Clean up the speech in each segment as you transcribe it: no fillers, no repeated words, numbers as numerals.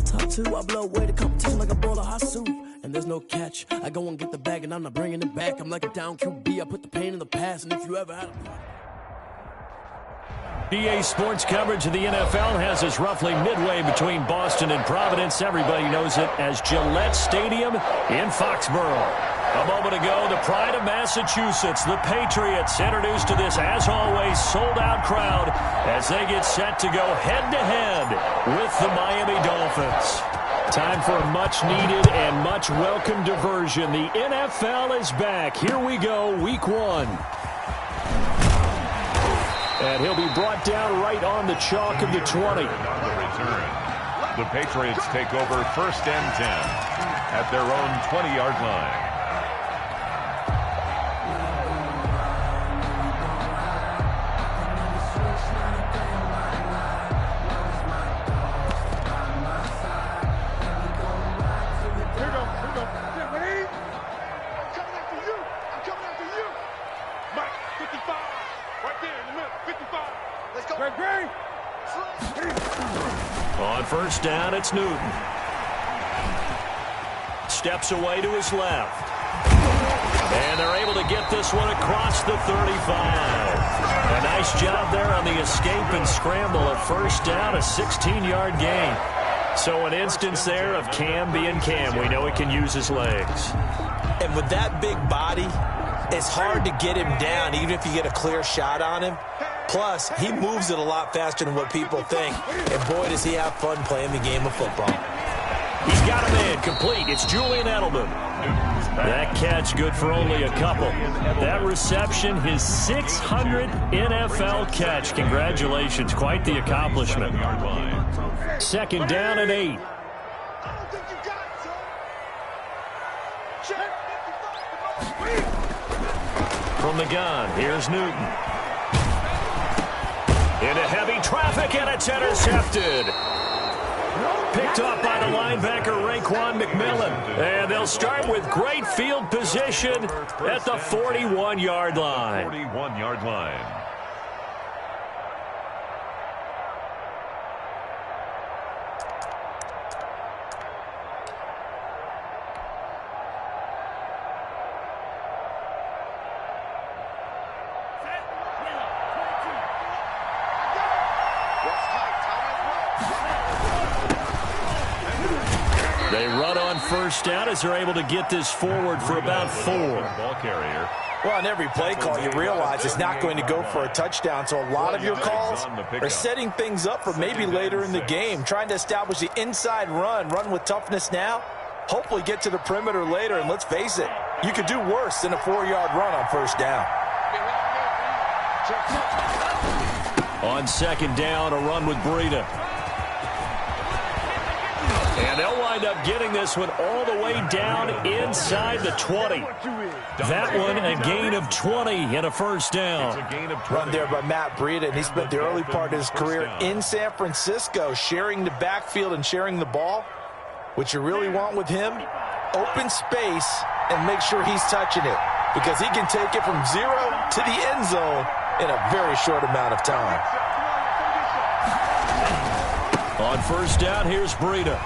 top two, I blow away the competition like a bowl of hot soup. And there's no catch. I go and get the bag and I'm not bringing it back. I'm like a down QB, I put the pain in the past. And if you ever had a... EA Sports coverage of the NFL has us roughly midway between Boston and Providence. Everybody knows it as Gillette Stadium in Foxborough. A moment ago, the pride of Massachusetts, the Patriots, introduced to this, as always, sold-out crowd as they get set to go head-to-head with the Miami Dolphins. Time for a much-needed and much-welcome diversion. The NFL is back. Here we go, Week 1. And he'll be brought down right on the chalk of the 20. On the return, the Patriots take over 1st and 10 at their own 20-yard line. On 1st down, it's Newton. Steps away to his left. And they're able to get this one across the 35. A nice job there on the escape and scramble. A 1st down, a 16-yard gain. So an instance there of Cam being Cam. We know he can use his legs. And with that big body, it's hard to get him down, even if you get a clear shot on him. Plus, he moves it a lot faster than what people think. And boy, does he have fun playing the game of football. He's got a man complete. It's Julian Edelman. That catch good for only a couple. That reception, his 600th NFL catch. Congratulations. Quite the accomplishment. 2nd down and 8. From the gun, here's Newton. Into heavy traffic, and it's intercepted. Picked up by the linebacker, Raekwon McMillan. And they'll start with great field position at the 41-yard line. 41-yard line. They run on 1st down as they're able to get this forward for about 4. Ball carrier. Well, on every play call, you realize it's not going to go for a touchdown. So a lot of your calls are setting things up for maybe later in the game, trying to establish the inside run with toughness now, hopefully get to the perimeter later. And let's face it, you could do worse than a 4-yard run on 1st down. On 2nd down, a run with Breida. And they'll wind up getting this one all the way down inside the 20. That one a gain of 20 and a 1st down. Run there by Matt Breida, and he spent the early part of his career in San Francisco sharing the backfield and sharing the ball. What you really want with him, open space and make sure he's touching it, because he can take it from 0 to the end zone in a very short amount of time. On 1st down, here's Breida.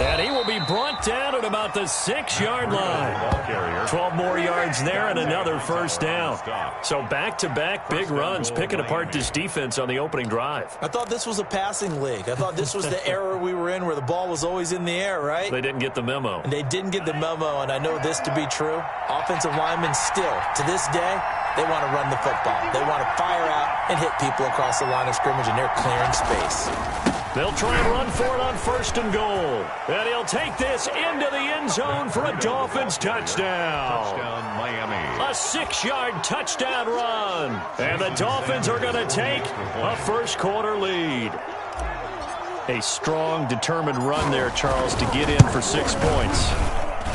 And he will be brought down at about the 6-yard line. 12 more yards there and another 1st down. So back-to-back big runs, picking apart this defense on the opening drive. I thought this was a passing league. I thought this was the era we were in where the ball was always in the air, right? They didn't get the memo. And they didn't get the memo, and I know this to be true. Offensive linemen still, to this day, they want to run the football. They want to fire out and hit people across the line of scrimmage, and they're clearing space. They'll try and run for it on 1st and goal. And he'll take this into the end zone for a Dolphins touchdown. Touchdown, Miami. A 6-yard touchdown run. And the Dolphins are going to take a 1st quarter lead. A strong, determined run there, Charles, to get in for 6 points.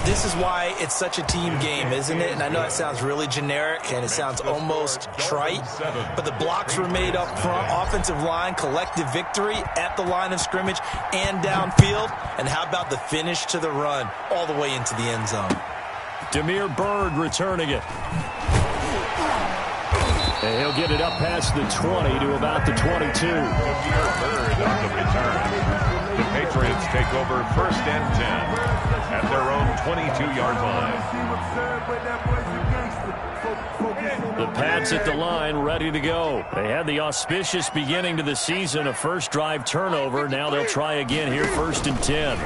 This is why it's such a team game, isn't it? And I know it sounds really generic and it sounds almost trite, but the blocks were made up front, offensive line, collective victory at the line of scrimmage and downfield. And how about the finish to the run all the way into the end zone? Damiere Byrd returning it. And he'll get it up past the 20 to about the 22. Damiere Byrd on the return. take over first and 10 at their own 22-yard line. The Pats at the line, ready to go. They had the auspicious beginning to the season, a first drive turnover. Now they'll try again here, first and 10.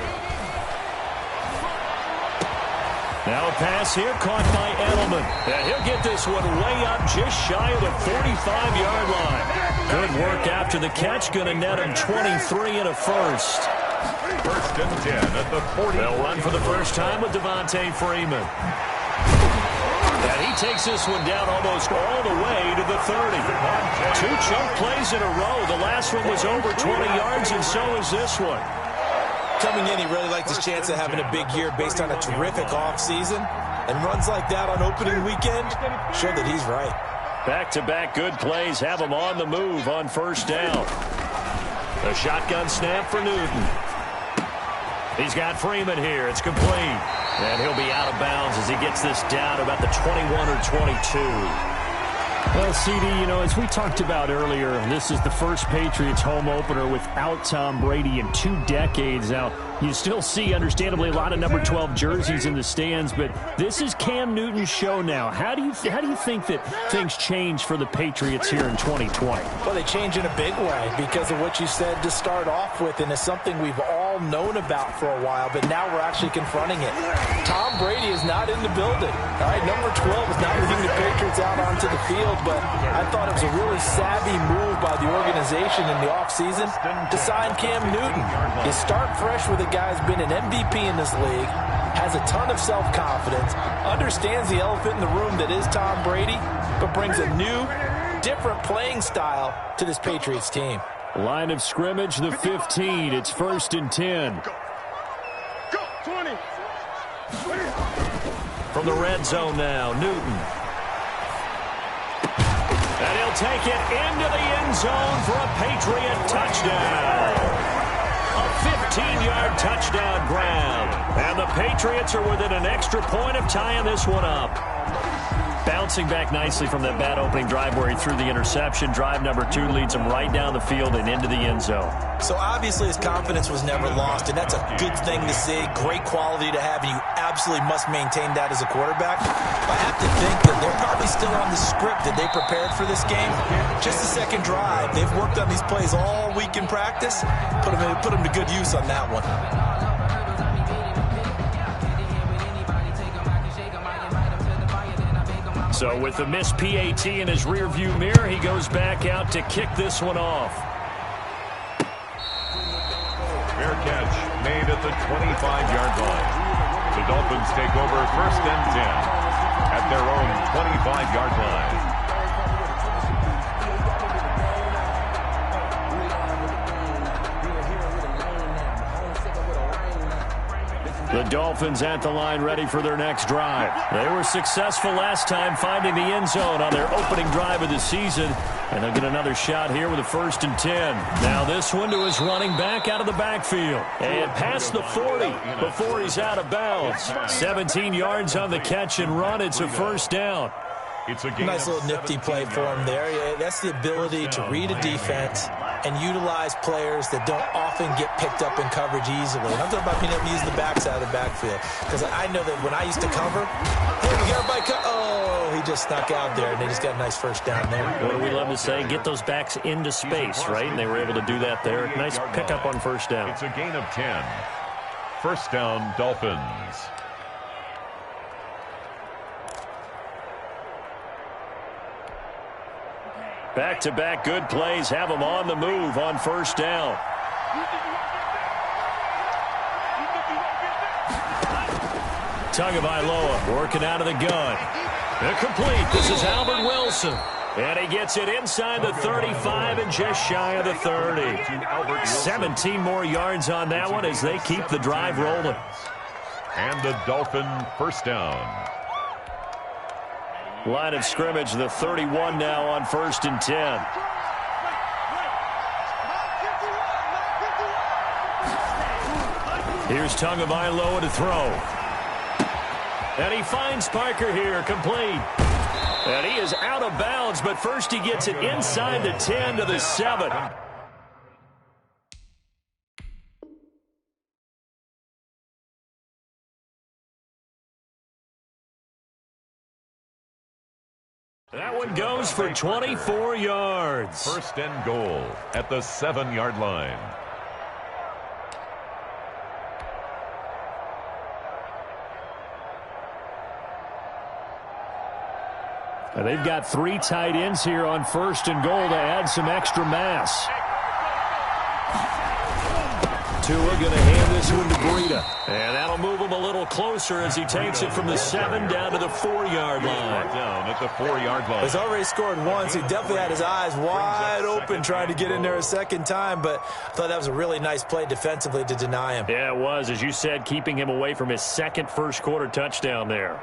Now a pass here, caught by Edelman. And he'll get this one way up, just shy of the 45-yard line. Good work after the catch, going to net him 23 and a first. First and 10 at the 40. They'll run for the first time with Devontae Freeman. And he takes this one down almost all the way to the 30. Two chunk plays in a row. The last one was over 20 yards, and so is this one. Coming in, he really liked his chance of having a big year based on a terrific offseason. And runs like that on opening weekend show that he's right. Back-to-back good plays have him on the move on first down. A shotgun snap for Newton. He's got Freeman here. It's complete. And he'll be out of bounds as he gets this down about the 21 or 22. Well, CD, as we talked about earlier, this is the first Patriots home opener without Tom Brady in 2 decades. Now, you still see, understandably, a lot of number 12 jerseys in the stands, but this is Cam Newton's show now. How do you think that things change for the Patriots here in 2020? Well, they change in a big way because of what you said to start off with, and it's something we've all known about for a while, but now we're actually confronting it. Tom Brady is not in the building. All right, number 12 is not leading the Patriots out onto the field, but I thought it was a really savvy move by the organization in the offseason to sign Cam Newton. You start fresh with a guy who's been an MVP in this league, has a ton of self-confidence, understands the elephant in the room that is Tom Brady, but brings a new, different playing style to this Patriots team. Line of scrimmage, the 15. It's first and 10. Go, 20. From the red zone now, Newton. And he'll take it into the end zone for a Patriot touchdown. A 15-yard touchdown grab. And the Patriots are within an extra point of tying this one up. Bouncing back nicely from that bad opening drive where he threw the interception. Drive number 2 leads him right down the field and into the end zone. So obviously his confidence was never lost, and that's a good thing to see. Great quality to have, and you absolutely must maintain that as a quarterback. I have to think that they're probably still on the script that they prepared for this game. Just the second drive. They've worked on these plays all week in practice. Put them to good use on that one. So with the missed PAT in his rearview mirror, he goes back out to kick this one off. Fair catch made at the 25-yard line. The Dolphins take over first and 10 at their own 25-yard line. The Dolphins at the line ready for their next drive. They were successful last time finding the end zone on their opening drive of the season. And they'll get another shot here with a first and 10. Now this one to his running back out of the backfield. And past the 40 before he's out of bounds. 17 yards on the catch and run. It's a first down. It's a nice little nifty play for him there. That's the ability to read a defense and utilize players that don't often get picked up in coverage easily. And I'm talking about being able to use the backside of the backfield. Because I know that when I used to cover, hey, we got everybody he just snuck out there, and they just got a nice first down there. What do we love to say? Get those backs into space, right? And they were able to do that there. Nice pickup on first down. It's a gain of 10. First down, Dolphins. Back-to-back good plays have them on the move on first down. Tagovailoa working out of the gun. Complete. This is Albert Wilson. And he gets it inside the 35 and just shy of the 30. 17 more yards on that one as they keep the drive rolling. And the Dolphin first down. Line of scrimmage, the 31 now on first and 10. Here's Tagovailoa to throw. And he finds Parker here, complete. And he is out of bounds, but first he gets it inside the 10 to the 7. That one goes for 24 yards. First and goal at the 7-yard line. They've got 3 tight ends here on first and goal to add some extra mass. Tua going to hand this one to Breida. And that'll move him a little closer as he takes it from the 7 down to the 4-yard line. Down at the 4-yard line. He's already scored once. He definitely had his eyes wide open trying to get in there a second time, but I thought that was a really nice play defensively to deny him. Yeah, it was, as you said, keeping him away from his second first-quarter touchdown there.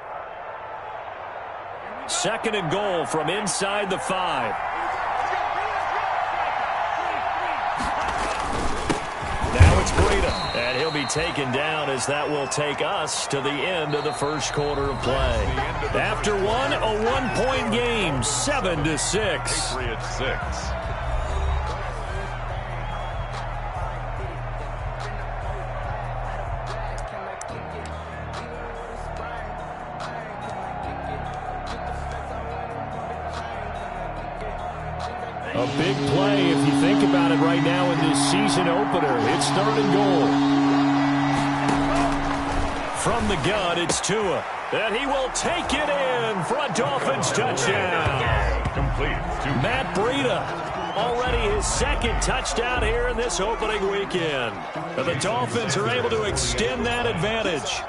Second and goal from inside the 5. Now it's Breida, and he'll be taken down as that will take us to the end of the first quarter of play. After one, a 1-point game, 7-6. Patriots 6. A big play, if you think about it right now in this season opener. It's third and goal. From the gun, it's Tua. And he will take it in for a Dolphins touchdown. Complete to Matt Breida. Already his second touchdown here in this opening weekend. And the Dolphins are able to extend that advantage.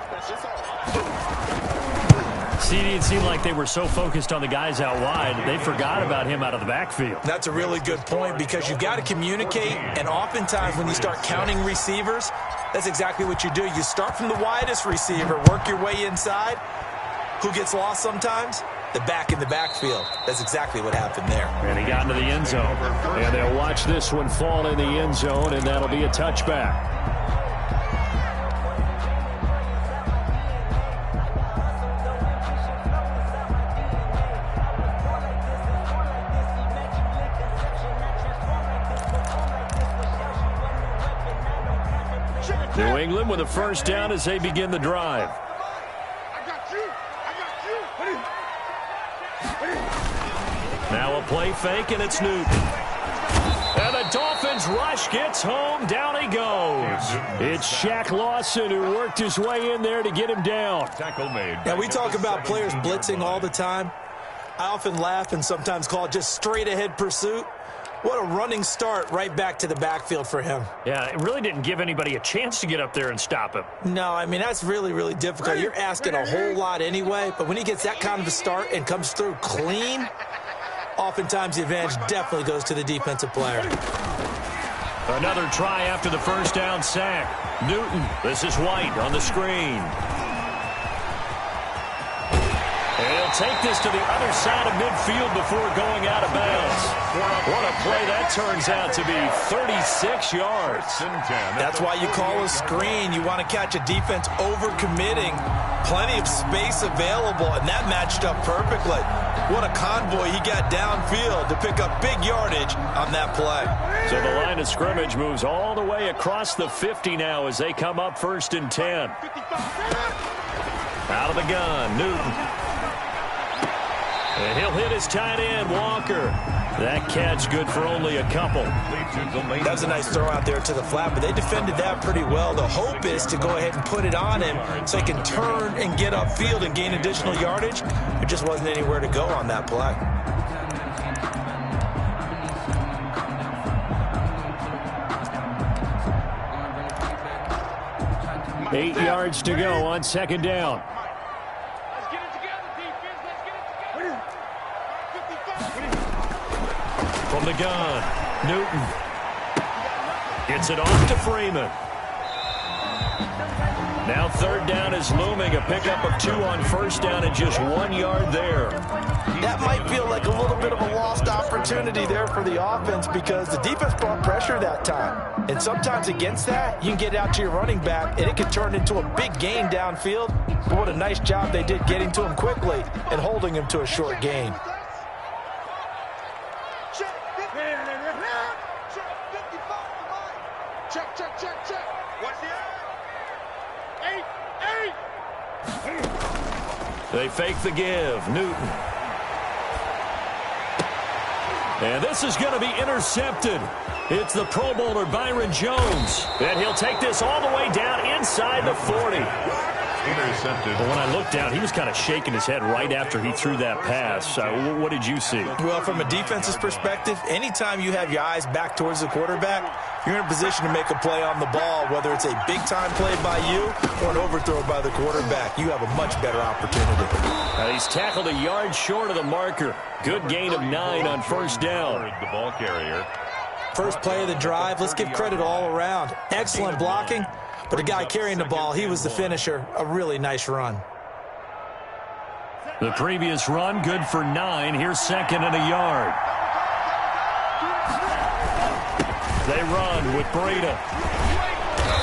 CD, it seemed like they were so focused on the guys out wide, they forgot about him out of the backfield. That's a really good point because you've got to communicate, and oftentimes when you start counting receivers, that's exactly what you do. You start from the widest receiver, work your way inside. Who gets lost sometimes? The back in the backfield. That's exactly what happened there. And he got into the end zone. And they'll watch this one fall in the end zone, and that'll be a touchback. New England with a first down as they begin the drive. Now a play fake, and it's Newton. And the Dolphins rush gets home. Down he goes. It's Shaq Lawson who worked his way in there to get him down. tackle made. Now, we talk about players blitzing all the time. I often laugh and sometimes call it just straight-ahead pursuit. What a running start right back to the backfield for him. Yeah, it really didn't give anybody a chance to get up there and stop him. No, I mean, that's really, really difficult. You're asking a whole lot anyway, but when he gets that kind of a start and comes through clean, oftentimes the advantage definitely goes to the defensive player. Another try after the first down sack. Newton, this is White on the screen. And he'll take this to the other side of midfield before going out of bounds. What a play that turns out to be, 36 yards. That's why you call a screen. You want to catch a defense over-committing. Plenty of space available, and that matched up perfectly. What a convoy he got downfield to pick up big yardage on that play. So the line of scrimmage moves all the way across the 50 now as they come up first and 10. Out of the gun, Newton. And he'll hit his tight end, Walker. That catch good for only a couple. That was a nice throw out there to the flat, but they defended that pretty well. The hope is to go ahead and put it on him so he can turn and get upfield and gain additional yardage. There just wasn't anywhere to go on that play. Eight yards to go on second down. From the gun, Newton gets it off to Freeman. Now third down is looming, a pickup of 2 on first down and just 1 yard there. That might feel like a little bit of a lost opportunity there for the offense because the defense brought pressure that time. And sometimes against that, you can get out to your running back, and it can turn into a big gain downfield. But what a nice job they did getting to him quickly and holding him to a short gain. They fake the give. Newton. And this is going to be intercepted. It's the Pro Bowler Byron Jones. And he'll take this all the way down inside the 40. Intercepted. But when I looked down, he was kind of shaking his head right after he threw that pass. What did you see? Well, from a defense's perspective, anytime you have your eyes back towards the quarterback, you're in a position to make a play on the ball, whether it's a big-time play by you or an overthrow by the quarterback. You have a much better opportunity. He's tackled a yard short of the marker. Good gain of 9 on first down. The ball carrier. First play of the drive, let's give credit all around. Excellent blocking, but the guy carrying the ball, he was the finisher. A really nice run. The previous run, good for 9. Here's second and a yard. They run with Breida.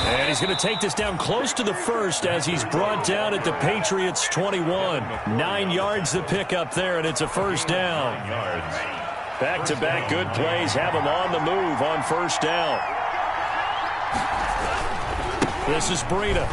And he's going to take this down close to the first as he's brought down at the Patriots' 21. 9 yards to pick up there, and it's a first down. Back-to-back good plays have him on the move on first down. This is Breida.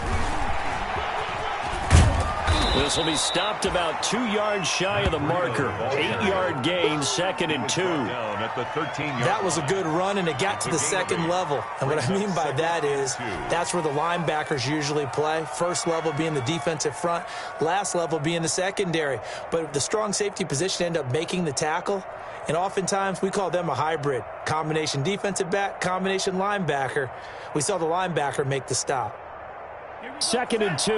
This will be stopped about 2 yards shy of the marker. 8-yard gain, second and 2. That was a good run, and it got to the second level. And what I mean by that is that's where the linebackers usually play. First level being the defensive front, last level being the secondary. But the strong safety position ended up making the tackle. And oftentimes we call them a hybrid. Combination defensive back, combination linebacker. We saw the linebacker make the stop. Second and 2.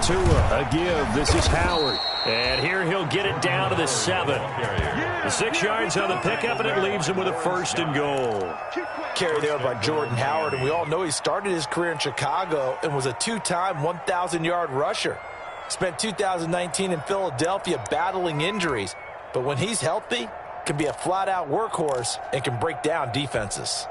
Tua, a give. This is Howard. And here he'll get it down to the 7. The 6 yards on the pickup, and it leaves him with a first and goal. Carry there by Jordan Howard, and we all know he started his career in Chicago and was a 2-time 1,000-yard rusher. Spent 2019 in Philadelphia battling injuries, but when he's healthy, can be a flat-out workhorse and can break down defenses.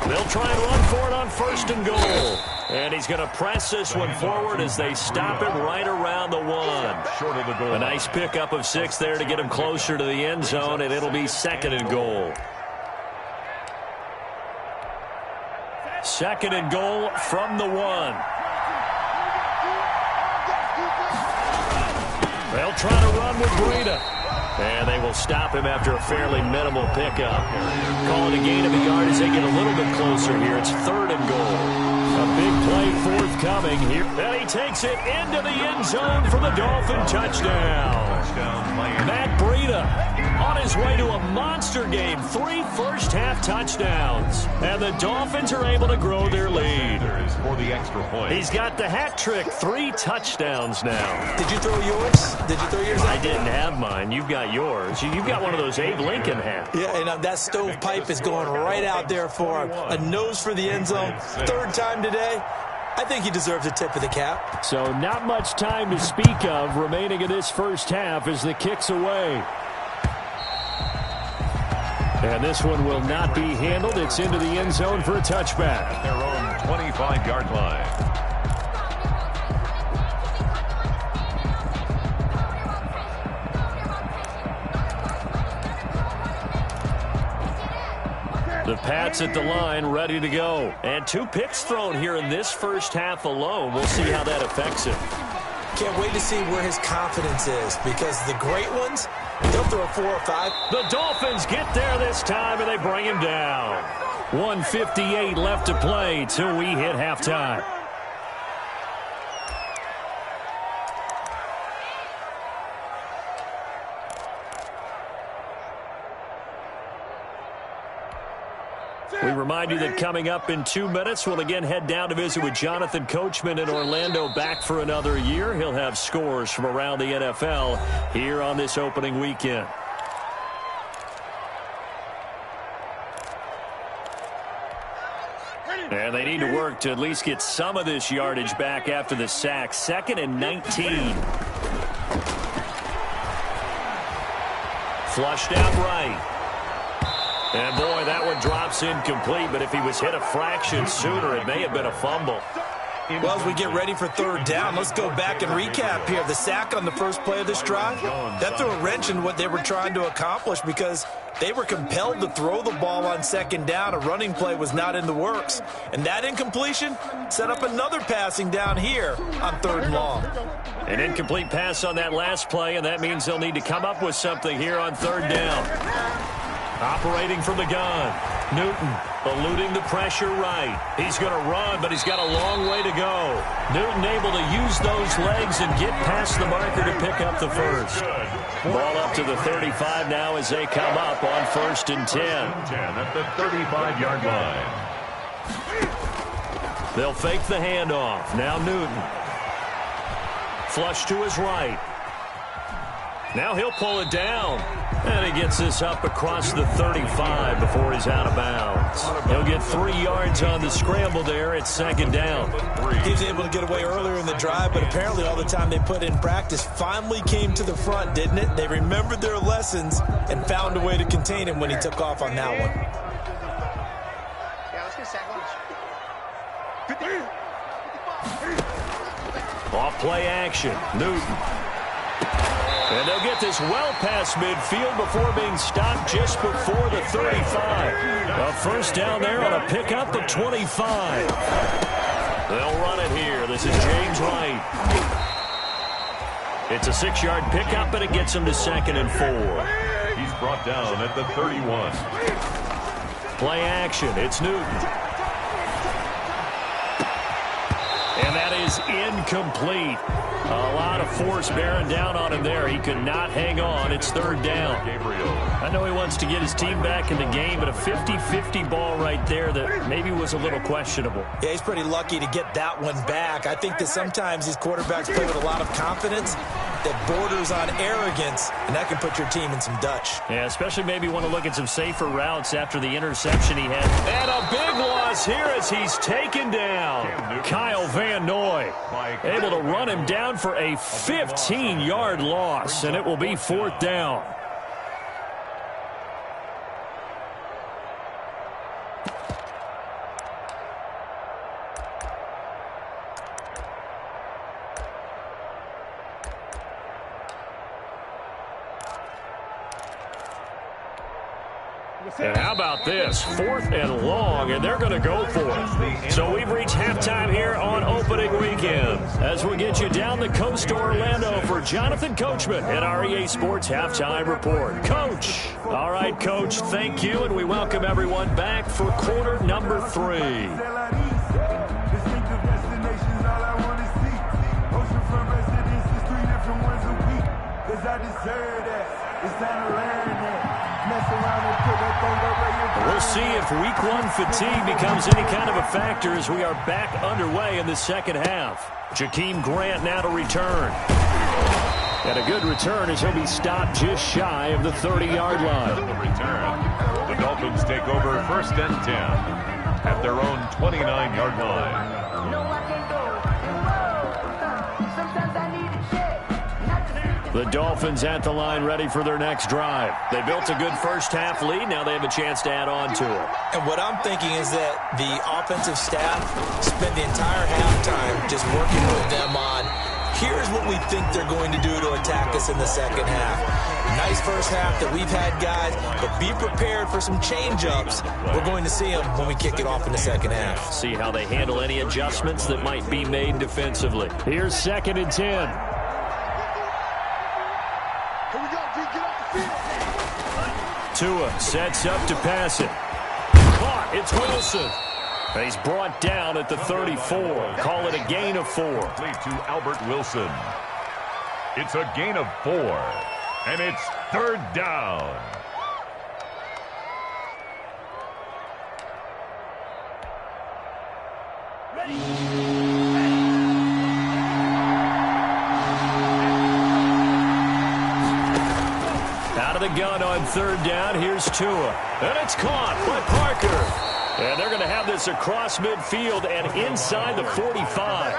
They'll try and run for it on first and goal. And he's going to press this one forward as they stop him right around the 1. Short of the goal. A nice pickup of 6 there to get him closer to the end zone, and it'll be second and goal. Second and goal from the 1. They'll try to run with Breida. And they will stop him after a fairly minimal pickup. Call it a gain of a yard as they get a little bit closer here. It's third and goal. A big play forthcoming here. And he takes it into the end zone for the Dolphin touchdown. Matt Breida on his way to a monster game. 3 first-half touchdowns. And the Dolphins are able to grow their lead. For the extra point. He's got the hat trick. 3 touchdowns now. Did you throw yours? Did you throw yours? I didn't have mine. You've got yours. You've got one of those Abe Lincoln hats. Yeah, and that stovepipe is going right out there for him. A nose for the end zone. 3rd time today. I think he deserves a tip of the cap. So not much time to speak of remaining in this first half as the kick's away. And this one will not be handled. It's into the end zone for a touchback. At their own 25-yard line. The Pats at the line, ready to go. And 2 picks thrown here in this first half alone. We'll see how that affects him. Can't wait to see where his confidence is, because the great ones, they'll throw 4 or 5. The Dolphins get there this time, and they bring him down. 1:58 left to play till we hit halftime. We remind you that coming up in 2 minutes, we'll again head down to visit with Jonathan Coachman in Orlando, back for another year. He'll have scores from around the NFL here on this opening weekend. And they need to work to at least get some of this yardage back after the sack. 2nd and 19. Flushed out right. And, boy, that one drops incomplete, but if he was hit a fraction sooner, it may have been a fumble. Well, as we get ready for third down, let's go back and recap here. The sack on the first play of this drive, that threw a wrench in what they were trying to accomplish because they were compelled to throw the ball on second down. A running play was not in the works. And that incompletion set up another passing down here on third and long. An incomplete pass on that last play, and that means they'll need to come up with something here on third down. Operating from the gun, Newton eluding the pressure right. He's going to run, but he's got a long way to go. Newton able to use those legs and get past the marker to pick up the first. Ball up to the 35 now as they come up on 1st and 10. 10 at the 35-yard line. They'll fake the handoff. Now Newton. Flush to his right. Now he'll pull it down. And he gets this up across the 35 before he's out of bounds. He'll get 3 yards on the scramble there at second down. He was able to get away earlier in the drive, but apparently all the time they put in practice finally came to the front, didn't it? They remembered their lessons and found a way to contain him when he took off on that one. Yeah, let's get sack lunch. Off play action. Newton. And they'll get this well past midfield before being stopped just before the 35. A first down there on a pickup of 25. They'll run it here. This is James Wright. It's a 6-yard pickup, and it gets him to 2nd and 4. He's brought down at the 31. Play action. It's Newton. And that is incomplete. A lot of force bearing down on him there. He could not hang on. It's third down. Gabriel. I know he wants to get his team back in the game, but a 50-50 ball right there that maybe was a little questionable. Yeah, he's pretty lucky to get that one back. I think that sometimes these quarterbacks play with a lot of confidence that borders on arrogance, and that can put your team in some Dutch. Yeah, especially maybe want to look at some safer routes after the interception he had. And a big loss here as he's taken down. Kyle Van Noy able to run him down for a 15-yard loss, and it will be 4th down. And how about this? 4th and long, and they're going to go for it. So we've reached halftime here on opening weekend as we get you down the coast to Orlando for Jonathan Coachman at our EA Sports Halftime Report. Coach. All right, Coach, thank you, and we welcome everyone back for quarter number 3. We'll see if week 1 fatigue becomes any kind of a factor as we are back underway in the second half. Jakeem Grant now to return. And a good return as he'll be stopped just shy of the 30-yard line. The return. The Dolphins take over 1st and 10 at their own 29-yard line. The Dolphins at the line ready for their next drive. They built a good first-half lead. Now they have a chance to add on to it. And what I'm thinking is that the offensive staff spent the entire halftime just working with them on, here's what we think they're going to do to attack us in the second half. Nice first half that we've had, guys, but be prepared for some change-ups. We're going to see them when we kick it off in the second half. See how they handle any adjustments that might be made defensively. Here's 2nd and 10. Tua sets up to pass it. Caught. It's Wilson. He's brought down at the 34. Call it a gain of 4. Lead to Albert Wilson. It's a gain of 4. And it's third down. Out of the gun on third down. Here's Tua. And it's caught by Parker. And they're going to have this across midfield and inside the 45.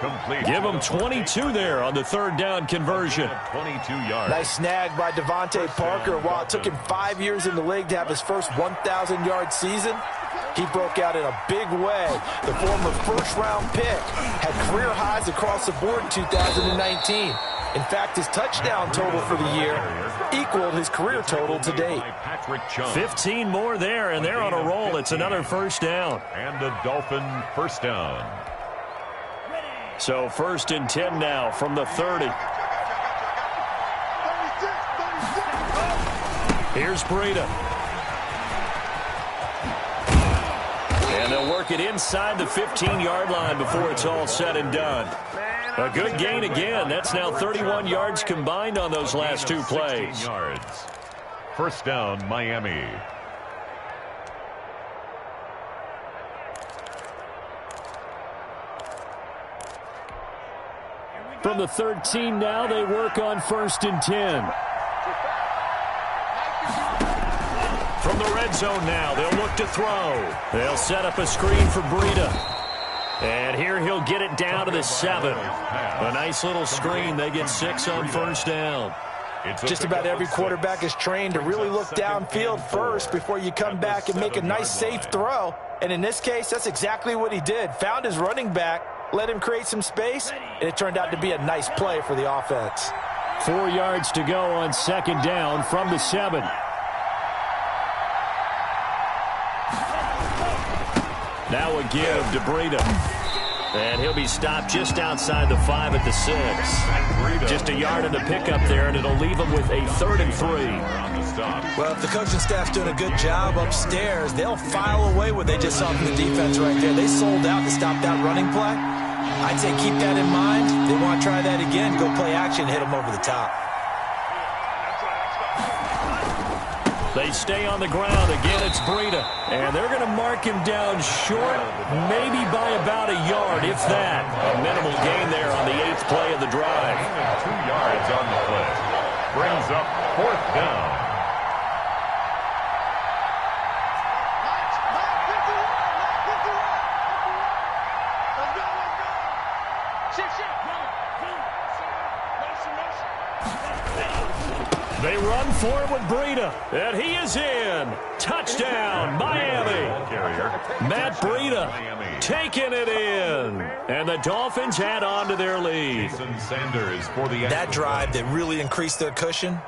Complete. Give him 22 there on the third down conversion. 22 yards. Nice snag by Devontae Parker. While it took him 5 years in the league to have his first 1,000-yard season, he broke out in a big way. The former first-round pick had career highs across the board in 2019. In fact, his touchdown total for the year equaled his career total to date. 15 more there, and they're on a roll. It's another first down. And the Dolphin first down. So 1st and 10 now from the 30. Here's Breida. And they'll work it inside the 15-yard line before it's all said and done. A good gain again. That's now 31 yards combined on those last two plays. Yards. First down, Miami. From the 13 now, they work on 1st and 10. From the red zone now, they'll look to throw. They'll set up a screen for Breida. And here he'll get it down to the 7. A nice little screen. They get 6 on first down. Just about every quarterback is trained to really look downfield first before you come back and make a nice, safe throw. And in this case, that's exactly what he did. Found his running back, let him create some space, and it turned out to be a nice play for the offense. 4 yards to go on 2nd down from the 7. Now a give to Breida. And he'll be stopped just outside the 5 at the 6. Just a yard in the pickup there, and it'll leave him with a 3rd and 3. Well, if the coaching staff's doing a good job upstairs, they'll file away what they just saw from the defense right there. They sold out to stop that running play. I'd say keep that in mind. They want to try that again, go play action, hit them over the top. They stay on the ground. Again, it's Breida. And they're going to mark him down short, maybe by about a yard, if that. A minimal gain there on the 8th play of the drive. 2 yards on the play. Brings up 4th down. They run for it with Breida, and he is in. Touchdown, Miami. Matt Breida taking it in, and the Dolphins add on to their lead. That drive that really increased their cushion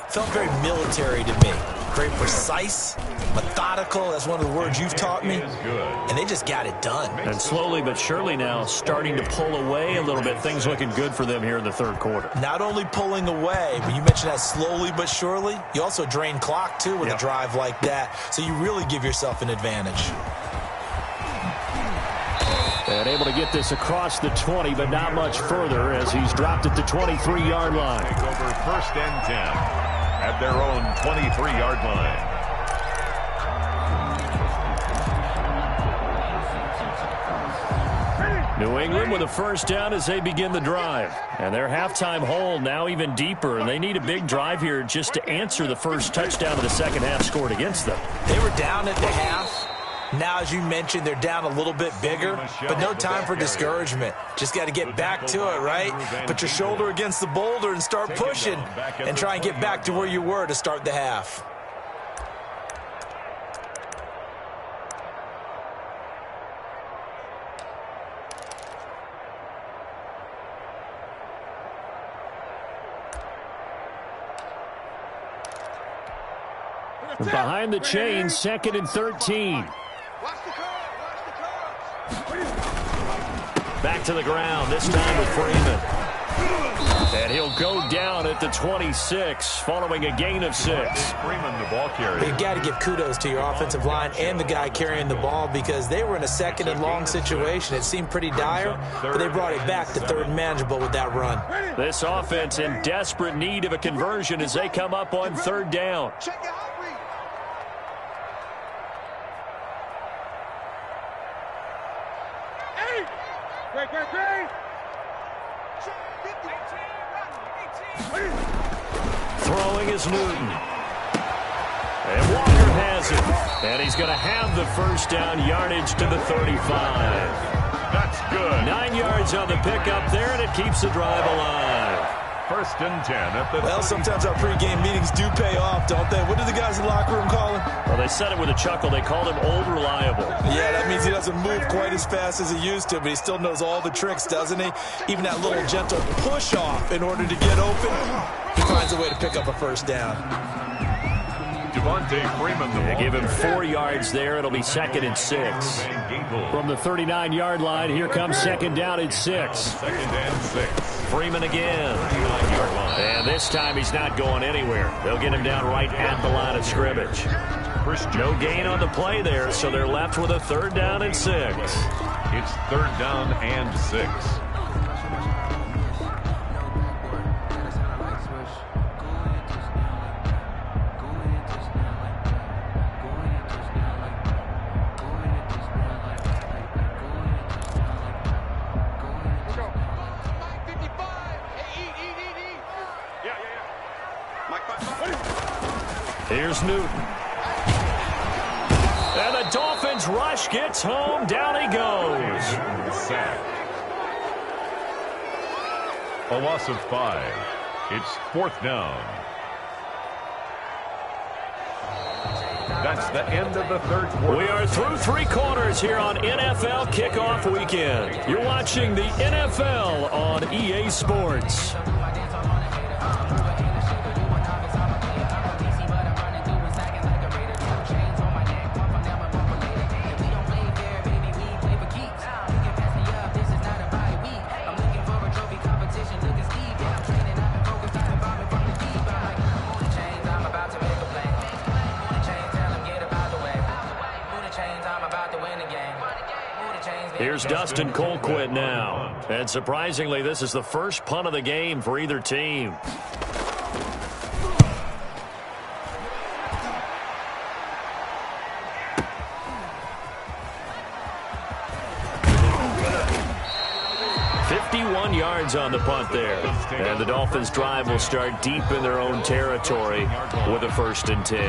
felt very military to me. Very precise, methodical. That's one of the words you've taught me. And they just got it done. And slowly but surely now starting to pull away a little bit. Things looking good for them here in the 3rd quarter. Not only pulling away, but you mentioned that slowly but surely. You also drain clock, too, with a drive like that. So you really give yourself an advantage. And able to get this across the 20, but not much further as he's dropped at the 23-yard line. Take over 1st and 10 at their own 23-yard line. New England with a first down as they begin the drive. And their halftime hole now even deeper, and they need a big drive here just to answer the first touchdown of the second half scored against them. They were down at the half. Now, as you mentioned, they're down a little bit bigger, but no time for discouragement. Just got to get back to it, right? Put your shoulder against the boulder and start pushing and try and get back to where you were to start the half. Behind the chain, 2nd and 13. Back to the ground, this time with Freeman. And he'll go down at the 26, following a gain of 6. Freeman, the ball carrier. You've got to give kudos to your offensive line and the guy carrying the ball because they were in a 2nd and long situation. It seemed pretty dire, but they brought it back to 3rd and manageable with that run. This offense in desperate need of a conversion as they come up on 3rd down. Throwing is Newton. And Walker has it. And he's going to have the first down, yardage to the 35. That's good. 9 yards on the pickup there, and it keeps the drive alive. First and 10 at the Well, sometimes our pregame meetings do pay off, don't they? What did the guys in the locker room call him? Well, they said it with a chuckle. They called him Old Reliable. Yeah, that means he doesn't move quite as fast as he used to, but he still knows all the tricks, doesn't he? Even that little gentle push-off in order to get open, he finds a way to pick up a first down. Devontae Freeman. They give him 4 yards there. It'll be 2nd and 6. From the 39-yard line, here comes 2nd down and 6. 2nd and 6. Freeman again. 39-yard line. And this time he's not going anywhere. They'll get him down right at the line of scrimmage. No gain on the play there, so they're left with a 3rd down and 6. It's 3rd down and 6. Here's Newton. And the Dolphins rush gets home. Down he goes. Sack. A loss of 5. It's 4th down. That's the end of the 3rd quarter. We are through 3 quarters here on NFL Kickoff Weekend. You're watching the NFL on EA Sports. Here's Dustin Colquitt now. And surprisingly, this is the first punt of the game for either team. Yards on the punt there. And the Dolphins drive will start deep in their own territory with a 1st and 10.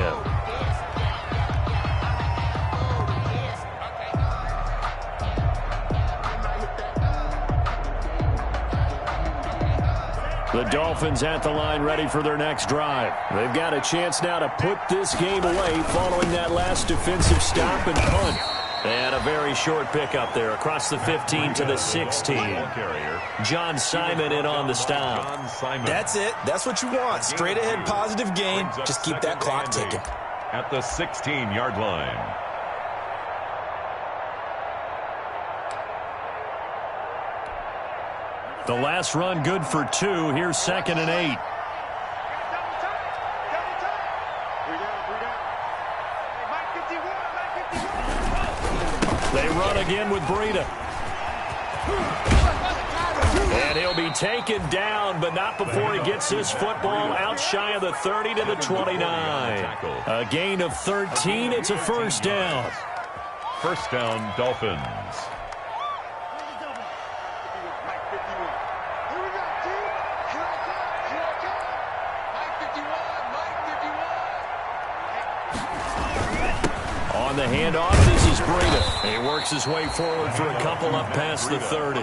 The Dolphins at the line ready for their next drive. They've got a chance now to put this game away following that last defensive stop and punt. And a very short pickup there across the 15 to the 16. John Simon in on the stop. That's it. That's what you want. Straight ahead positive gain. Just keep that clock ticking. At the 16-yard line. The last run good for 2. Here's 2nd and 8. They run again with Breida. And he'll be taken down, but not before he gets this football out shy of the 30 to the 29. A gain of 13. It's a 1st down. 1st down, Dolphins. On the handoff, this is Breida. He works his way forward for a couple up past the 30.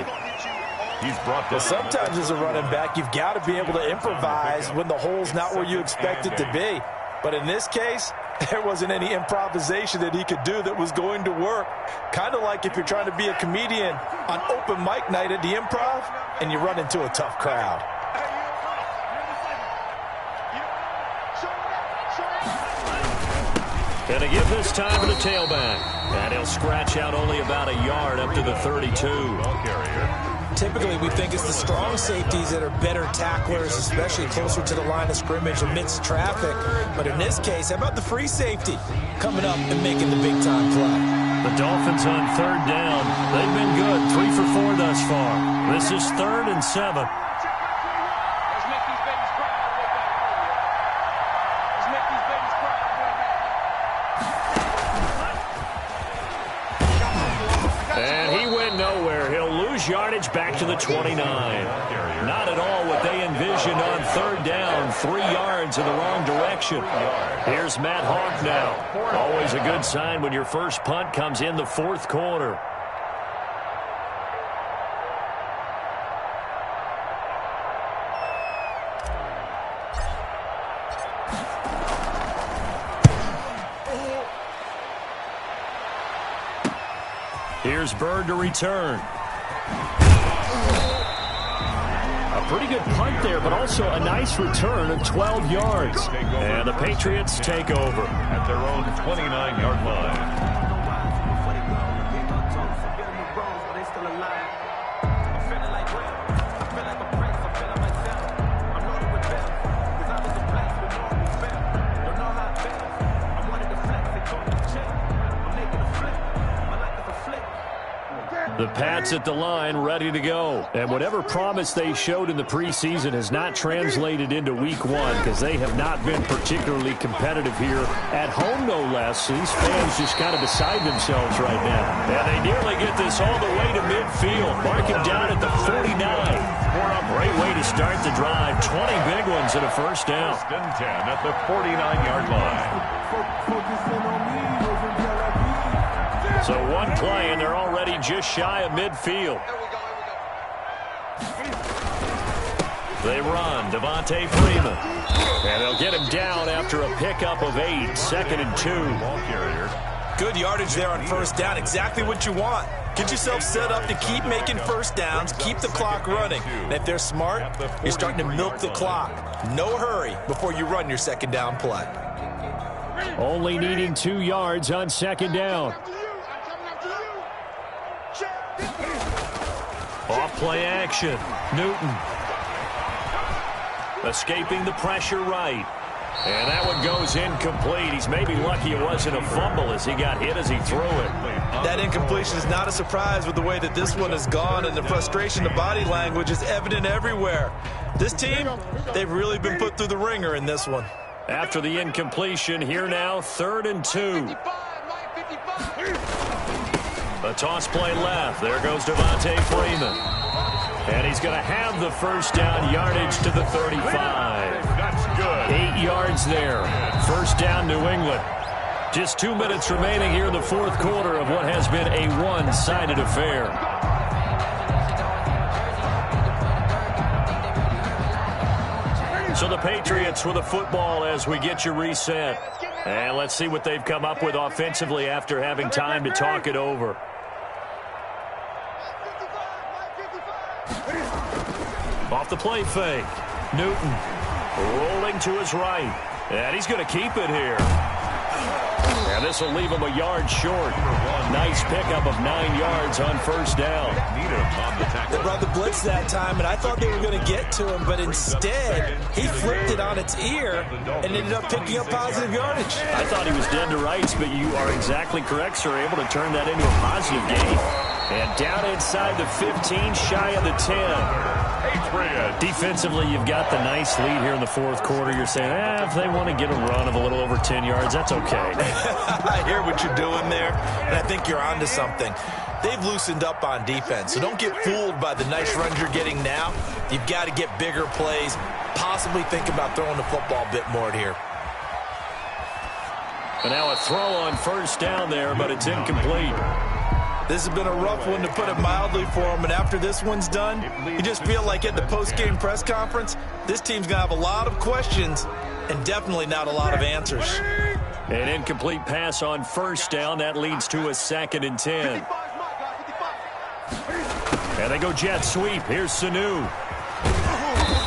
He's brought well, sometimes as a running back, you've got to be able to improvise when the hole's not where you expect it to be. But in this case, there wasn't any improvisation that he could do that was going to work. Kind of like if you're trying to be a comedian on open mic night at the Improv and you run into a tough crowd. Going to give this time to the tailback. And he'll scratch out only about a yard up to the 32. Typically, we think it's the strong safeties that are better tacklers, especially closer to the line of scrimmage amidst traffic. But in this case, how about the free safety coming up and making the big-time play? The Dolphins on 3rd down. They've been good, 3 for 4 thus far. This is 3rd and 7. Yardage back to the 29. Not at all what they envisioned on 3rd down. 3 yards in the wrong direction. Here's Matt Hawk now. Always a good sign when your first punt comes in the 4th quarter. Here's Bird to return. A pretty good punt there, but also a nice return of 12 yards. And the Patriots take over at their own 29-yard line. The Pats at the line, ready to go. And whatever promise they showed in the preseason has not translated into week one because they have not been particularly competitive here at home, no less. So these fans just kind of beside themselves right now. And they nearly get this all the way to midfield. Mark him down at the 49. Great way to start the drive. 20 big ones and a first down. First and 10 at the 49-yard line. So one play, and they're already just shy of midfield. They run, Devontae Freeman. And they'll get him down after a pickup of 8, 2nd and 2. Ball carrier. Good yardage there on first down, exactly what you want. Get yourself set up to keep making first downs, keep the clock running. And if they're smart, you're starting to milk the clock. No hurry before you run your second down play. Only needing 2 yards on second down. Off play action. Newton. Escaping the pressure right. And that one goes incomplete. He's maybe lucky it wasn't a fumble as he got hit as he threw it. That incompletion is not a surprise with the way that this one has gone, and the frustration, the body language is evident everywhere. This team, they've really been put through the ringer in this one. After the incompletion, here now, 3rd and 2. A toss play left. There goes Devontae Freeman. And he's going to have the first down, yardage to the 35. That's good. 8 yards there. First down, New England. Just 2 minutes remaining here in the fourth quarter of what has been a one-sided affair. So the Patriots with the football as we get you reset. And let's see what they've come up with offensively after having time to talk it over. Off the play fake. Newton rolling to his right. And he's going to keep it here. And this will leave him a yard short. Nice pickup of 9 yards on first down. They brought the blitz that time, and I thought they were going to get to him, but instead, he flipped it on its ear and ended up picking up positive yardage. I thought he was dead to rights, but you are exactly correct, sir. Able to turn that into a positive gain. And down inside the 15, shy of the 10. Defensively, you've got the nice lead here in the fourth quarter. You're saying, if they want to get a run of a little over 10 yards, that's okay. I hear what you're doing there, and I think you're onto something. They've loosened up on defense, so don't get fooled by the nice runs you're getting now. You've got to get bigger plays, possibly think about throwing the football a bit more here. And now a throw on first down there, but it's incomplete. This has been a rough one, to put it mildly, for him. And after this one's done, you just feel like at the post-game press conference, this team's going to have a lot of questions and definitely not a lot of answers. An incomplete pass on first down. That leads to a 2nd and 10. And they go jet sweep. Here's Sanu.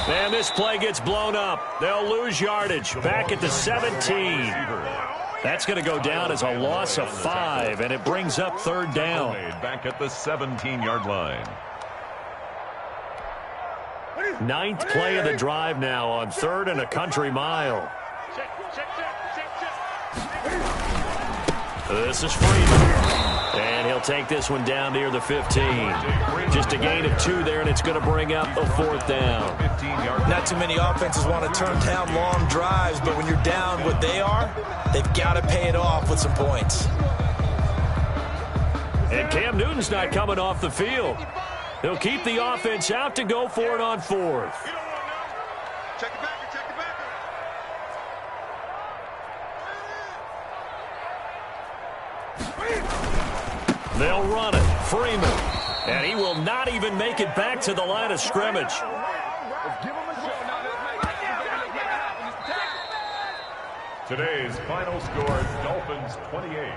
And this play gets blown up. They'll lose yardage. Back at the 17. That's going to go down as a loss of 5, and it brings up 3rd down. Back at the 17-yard line. 9th play of the drive now on 3rd and a country mile. This is Freeman. And he'll take this one down near the 15. Just a gain of 2 there, and it's going to bring up a 4th down. Not too many offenses want to turn down long drives, but when you're down what they are, they've got to pay it off with some points. And Cam Newton's not coming off the field. He'll keep the offense out to go for it on 4th. Check it back. They'll run it. Freeman. And he will not even make it back to the line of scrimmage. Today's final score, Dolphins 28,